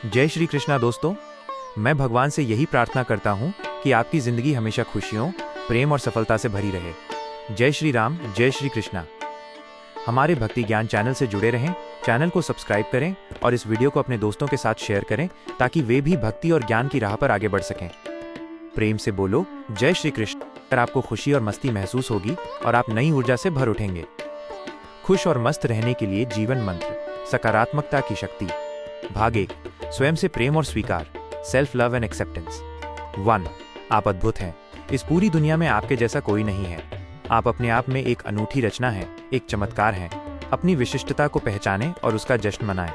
जय श्री कृष्णा दोस्तों। मैं भगवान से यही प्रार्थना करता हूँ कि आपकी जिंदगी हमेशा खुशियों, प्रेम और सफलता से भरी रहे। जय श्री राम, जय श्री कृष्णा। हमारे भक्ति ज्ञान चैनल से जुड़े रहें, चैनल को सब्सक्राइब करें और इस वीडियो को अपने दोस्तों के साथ शेयर करें ताकि वे भी भक्ति और ज्ञान की राह पर आगे बढ़ सकें। प्रेम से बोलो जय श्री कृष्ण। अगर आपको खुशी और मस्ती महसूस होगी और आप नई ऊर्जा से भर उठेंगे। खुश और मस्त रहने के लिए जीवन मंत्र, सकारात्मकता की शक्ति। भाग 1, स्वयं से प्रेम और स्वीकार, सेल्फ लव एंड एक्सेप्टेंस। 1, आप अद्भुत हैं। इस पूरी दुनिया में आपके जैसा कोई नहीं है। आप अपने आप में एक अनूठी रचना है, एक चमत्कार हैं। अपनी विशिष्टता को पहचानें और उसका जश्न मनाएं।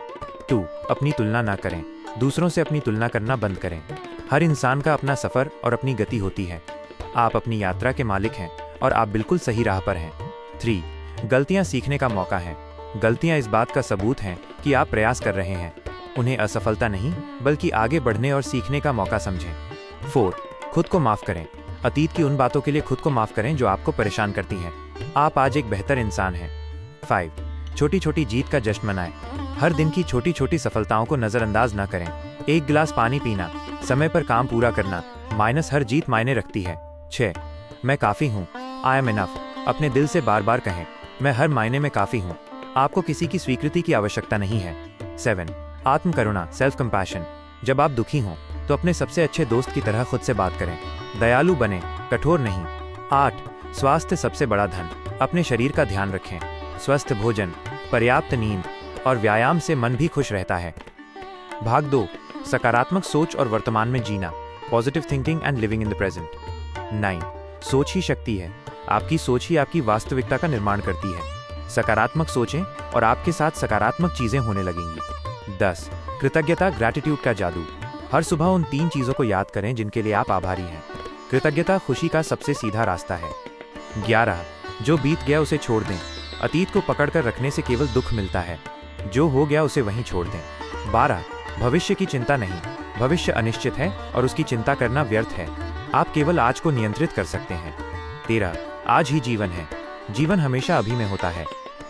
2, अपनी तुलना ना करें। दूसरों से अपनी तुलना करना बंद करें। हर इंसान का अपना सफर और अपनी गति होती है। आप अपनी यात्रा के मालिक हैं और आप बिल्कुल सही राह पर हैं। 3, गलतियां सीखने का मौका है। गलतियां इस बात का सबूत हैं कि आप प्रयास कर रहे हैं। उन्हें असफलता नहीं बल्कि आगे बढ़ने और सीखने का मौका समझें। 4, खुद को माफ करें। अतीत की उन बातों के लिए खुद को माफ करें जो आपको परेशान करती हैं। आप आज एक बेहतर इंसान हैं। 5, छोटी छोटी जीत का जश्न मनाएं। हर दिन की छोटी छोटी सफलताओं को नजरअंदाज न करें। एक गिलास पानी पीना, समय पर काम पूरा करना, माइनस हर जीत मायने रखती है। 6, मैं काफी हूँ, आई एम इनफ। अपने दिल से बार बार कहें, मैं हर मायने में काफी हूँ। आपको किसी की स्वीकृति की आवश्यकता नहीं है। 7, आत्म करुणा, सेल्फ कंपैशन। जब आप दुखी हों तो अपने सबसे अच्छे दोस्त की तरह खुद से बात करें। दयालु बने, कठोर नहीं। 8, स्वास्थ्य सबसे बड़ा धन। अपने शरीर का ध्यान रखें। स्वस्थ भोजन, पर्याप्त नींद और व्यायाम से मन भी खुश रहता है। भाग 2, सकारात्मक सोच और वर्तमान में जीना, positive thinking and living in the present. 9, सोच ही शक्ति है। आपकी सोच ही आपकी वास्तविकता का निर्माण करती है। सकारात्मक सोचें और आपके साथ सकारात्मक चीजें होने लगेंगी। 10, कृतज्ञता, ग्रैटिट्यूड का जादू। हर सुबह उन 3 चीजों को याद करें जिनके लिए आप आभारी हैं। कृतज्ञता खुशी का सबसे सीधा रास्ता है। 11, जो बीत गया उसे छोड़ दें। अतीत को पकड़कर रखने से केवल दुख मिलता है। जो हो गया उसे वहीं छोड़ दें। 12, भविष्य की चिंता नहीं। भविष्य अनिश्चित है और उसकी चिंता करना व्यर्थ है। आप केवल आज को नियंत्रित कर सकते हैं। 13, आज ही जीवन है। जीवन हमेशा अभी में होता है।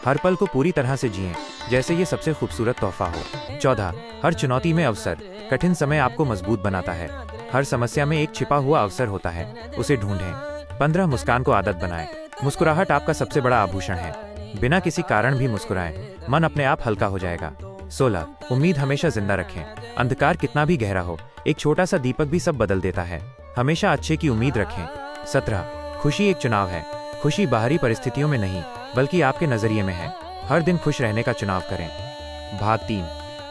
हर पल को पूरी तरह से जिएं, जैसे ये सबसे खूबसूरत तोहफा हो। 14, हर चुनौती में अवसर। कठिन समय आपको मजबूत बनाता है। हर समस्या में एक छिपा हुआ अवसर होता है, उसे ढूंढें। 15, मुस्कान को आदत बनाएं। मुस्कुराहट आपका सबसे बड़ा आभूषण है। बिना किसी कारण भी मुस्कुराएं, मन अपने आप हल्का हो जाएगा। 16, उम्मीद हमेशा जिंदा रखें। अंधकार कितना भी गहरा हो, एक छोटा सा दीपक भी सब बदल देता है। हमेशा अच्छे की उम्मीद रखें। 17, खुशी एक चुनाव है। खुशी बाहरी परिस्थितियों में नहीं बल्कि आपके नजरिए में है। हर दिन खुश रहने का चुनाव करें। भाग 3,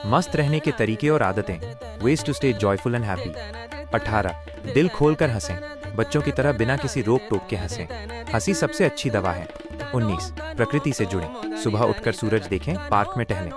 मस्त रहने के तरीके और आदतें, ways to stay joyful and happy. 18, दिल खोलकर हंसें। बच्चों की तरह बिना किसी रोक टोक के हंसें। हंसी सबसे अच्छी दवा है। 19, प्रकृति से जुड़ें। सुबह उठकर सूरज देखें, पार्क में टहलें।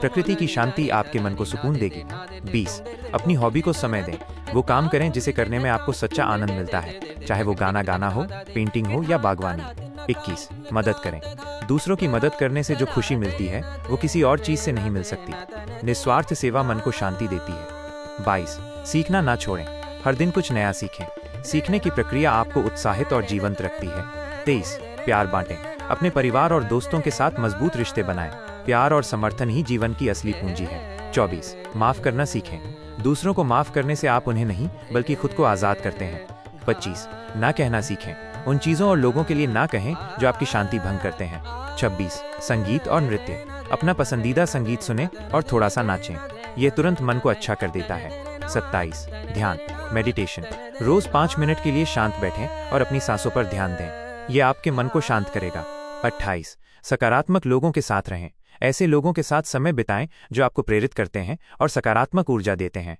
प्रकृति की शांति आपके मन को सुकून देगी। 20, अपनी हॉबी को समय दें। वो काम करें जिसे करने में आपको सच्चा आनंद मिलता है, चाहे वो गाना गाना हो, पेंटिंग हो या बागवानी। 21, मदद करें। दूसरों की मदद करने से जो खुशी मिलती है वो किसी और चीज से नहीं मिल सकती। निस्वार्थ सेवा मन को शांति देती है। 22, सीखना ना छोड़ें। हर दिन कुछ नया सीखें। सीखने की प्रक्रिया आपको उत्साहित और जीवंत रखती है। 23, प्यार बांटें। अपने परिवार और दोस्तों के साथ मजबूत रिश्ते बनाएं। प्यार और समर्थन ही जीवन की असली पूंजी है। 24, माफ करना सीखें। दूसरों को माफ करने से आप उन्हें नहीं बल्कि खुद को आजाद करते हैं। 25, ना कहना सीखें। उन चीजों और लोगों के लिए ना कहें जो आपकी शांति भंग करते हैं। 26, संगीत और नृत्य। अपना पसंदीदा संगीत सुनें और थोड़ा सा नाचें, यह तुरंत मन को अच्छा कर देता है। 27, ध्यान, मेडिटेशन। रोज 5 मिनट के लिए शांत बैठें और अपनी सांसों पर ध्यान दें, यह आपके मन को शांत करेगा। 28, सकारात्मक लोगों के साथ रहें। ऐसे लोगों के साथ समय बिताएं जो आपको प्रेरित करते हैं और सकारात्मक ऊर्जा देते हैं।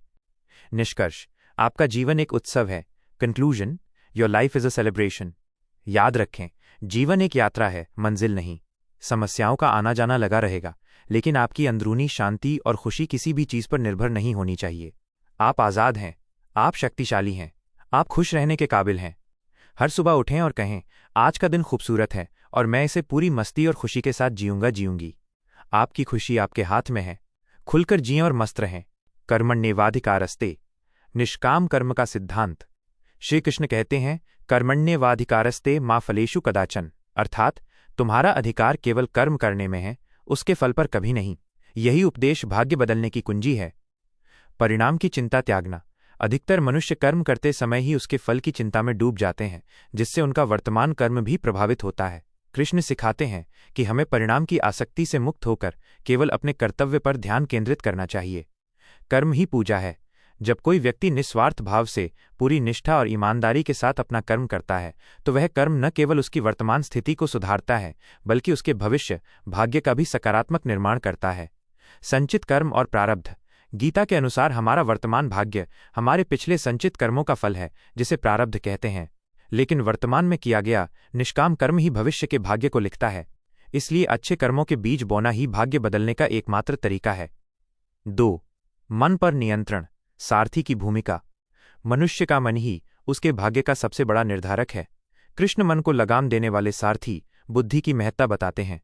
निष्कर्ष, आपका जीवन एक उत्सव है। Conclusion, your life is a celebration. याद रखें, जीवन एक यात्रा है, मंजिल नहीं। समस्याओं का आना जाना लगा रहेगा, लेकिन आपकी अंदरूनी शांति और खुशी किसी भी चीज पर निर्भर नहीं होनी चाहिए। आप आजाद हैं, आप शक्तिशाली हैं, आप खुश रहने के काबिल हैं। हर सुबह उठें और कहें, आज का दिन खूबसूरत है और मैं इसे पूरी मस्ती और खुशी के साथ जीऊंगी। आपकी खुशी आपके हाथ में है। खुलकर जिएं और मस्त रहें। कर्मण्येवाधिकारस्ते, निष्काम कर्म का सिद्धांत। श्री कृष्ण कहते हैं, कर्मण्येवाधिकारस्ते मा फलेषु कदाचन, अर्थात तुम्हारा अधिकार केवल कर्म करने में है, उसके फल पर कभी नहीं। यही उपदेश भाग्य बदलने की कुंजी है। परिणाम की चिंता त्यागना। अधिकतर मनुष्य कर्म करते समय ही उसके फल की चिंता में डूब जाते हैं, जिससे उनका वर्तमान कर्म भी प्रभावित होता है। कृष्ण सिखाते हैं कि हमें परिणाम की आसक्ति से मुक्त होकर केवल अपने कर्तव्य पर ध्यान केंद्रित करना चाहिए। कर्म ही पूजा है। जब कोई व्यक्ति निस्वार्थ भाव से, पूरी निष्ठा और ईमानदारी के साथ अपना कर्म करता है, तो वह कर्म न केवल उसकी वर्तमान स्थिति को सुधारता है, बल्कि उसके भविष्य भाग्य का भी सकारात्मक निर्माण करता है। संचित कर्म और प्रारब्ध। गीता के अनुसार हमारा वर्तमान भाग्य हमारे पिछले संचित कर्मों का फल है, जिसे प्रारब्ध कहते हैं। लेकिन वर्तमान में किया गया निष्काम कर्म ही भविष्य के भाग्य को लिखता है। इसलिए अच्छे कर्मों के बीज बोना ही भाग्य बदलने का एकमात्र तरीका है। 2. मन पर नियंत्रण। सारथी की भूमिका। मनुष्य का मन ही उसके भाग्य का सबसे बड़ा निर्धारक है। कृष्ण मन को लगाम देने वाले सारथी बुद्धि की महत्ता बताते हैं।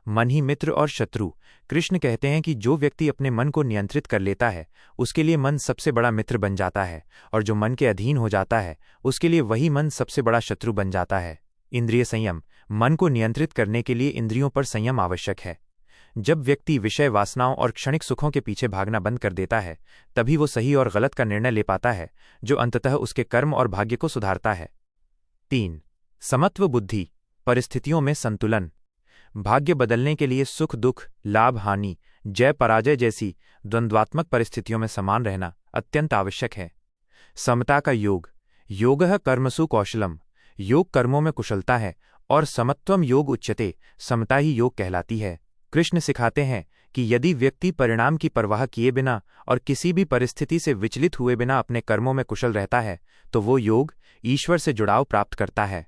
मन ही मित्र और शत्रु। कृष्ण कहते हैं कि जो व्यक्ति अपने मन को नियंत्रित कर लेता है, उसके लिए मन सबसे बड़ा मित्र बन जाता है, और जो मन के अधीन हो जाता है, उसके लिए वही मन सबसे बड़ा शत्रु बन जाता है। इंद्रिय संयम। मन को नियंत्रित करने के लिए इंद्रियों पर संयम आवश्यक है। जब व्यक्ति विषय वासनाओं और क्षणिक सुखों के पीछे भागना बंद कर देता है, तभी वो सही और गलत का निर्णय ले पाता है, जो अंततः उसके कर्म और भाग्य को सुधारता है। 3. समत्व बुद्धि। परिस्थितियों में संतुलन। भाग्य बदलने के लिए सुख दुख, लाभ हानि, जय पराजय जैसी द्वंद्वात्मक परिस्थितियों में समान रहना अत्यंत आवश्यक है। समता का योग। योगः कर्मसु कौशलम। योग कर्मों में कुशलता है, और समत्वम योग उच्यते। समता ही योग कहलाती है। कृष्ण सिखाते हैं कि यदि व्यक्ति परिणाम की परवाह किए बिना और किसी भी परिस्थिति से विचलित हुए बिना अपने कर्मों में कुशल रहता है, तो वो योग ईश्वर से जुड़ाव प्राप्त करता है।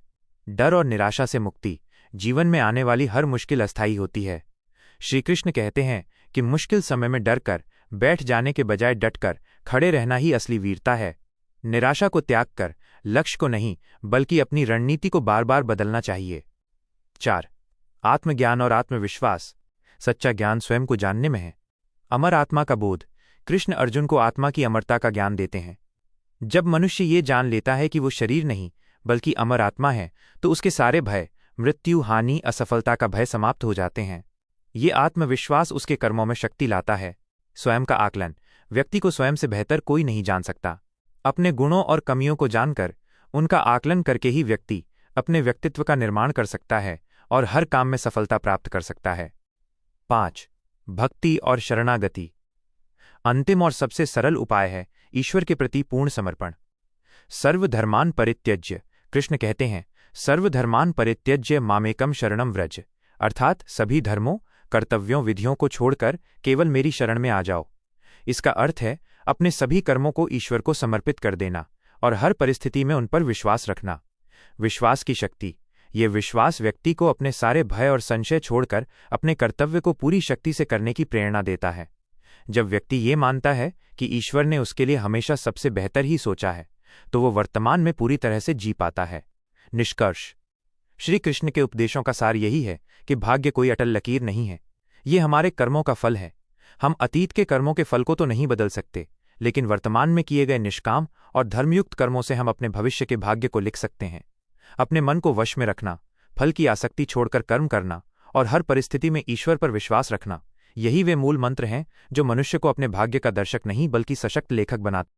डर और निराशा से मुक्ति। जीवन में आने वाली हर मुश्किल अस्थायी होती है। श्री कृष्ण कहते हैं कि मुश्किल समय में डर कर बैठ जाने के बजाय डटकर खड़े रहना ही असली वीरता है। निराशा को त्याग कर लक्ष्य को नहीं, बल्कि अपनी रणनीति को बार बार बदलना चाहिए। 4. आत्मज्ञान और आत्मविश्वास। सच्चा ज्ञान स्वयं को जानने में है। अमर आत्मा का बोध। कृष्ण अर्जुन को आत्मा की अमरता का ज्ञान देते हैं। जब मनुष्य ये जान लेता है कि वो शरीर नहीं बल्कि अमर आत्मा है, तो उसके सारे भय, मृत्यु, हानि, असफलता का भय समाप्त हो जाते हैं। ये आत्मविश्वास उसके कर्मों में शक्ति लाता है। स्वयं का आकलन। व्यक्ति को स्वयं से बेहतर कोई नहीं जान सकता। अपने गुणों और कमियों को जानकर उनका आकलन करके ही व्यक्ति अपने व्यक्तित्व का निर्माण कर सकता है और हर काम में सफलता प्राप्त कर सकता है। 5. भक्ति और शरणागति। अंतिम और सबसे सरल उपाय है ईश्वर के प्रति पूर्ण समर्पण। सर्वधर्मान परित्यज्य। कृष्ण कहते हैं, सर्वधर्मान परित्यज्य मामेकम शरणम व्रज। अर्थात सभी धर्मों, कर्तव्यों, विधियों को छोड़कर केवल मेरी शरण में आ जाओ। इसका अर्थ है अपने सभी कर्मों को ईश्वर को समर्पित कर देना और हर परिस्थिति में उन पर विश्वास रखना। विश्वास की शक्ति। ये विश्वास व्यक्ति को अपने सारे भय और संशय छोड़कर अपने कर्तव्य को पूरी शक्ति से करने की प्रेरणा देता है। जब व्यक्ति ये मानता है कि ईश्वर ने उसके लिए हमेशा सबसे बेहतर ही सोचा है, तो वो वर्तमान में पूरी तरह से जी पाता है। निष्कर्ष। श्री कृष्ण के उपदेशों का सार यही है कि भाग्य कोई अटल लकीर नहीं है, ये हमारे कर्मों का फल है। हम अतीत के कर्मों के फल को तो नहीं बदल सकते, लेकिन वर्तमान में किए गए निष्काम और धर्मयुक्त कर्मों से हम अपने भविष्य के भाग्य को लिख सकते हैं। अपने मन को वश में रखना, फल की आसक्ति छोड़कर कर्म करना और हर परिस्थिति में ईश्वर पर विश्वास रखना, यही वे मूल मंत्र हैं जो मनुष्य को अपने भाग्य का दर्शक नहीं बल्कि सशक्त लेखक बनाते हैं।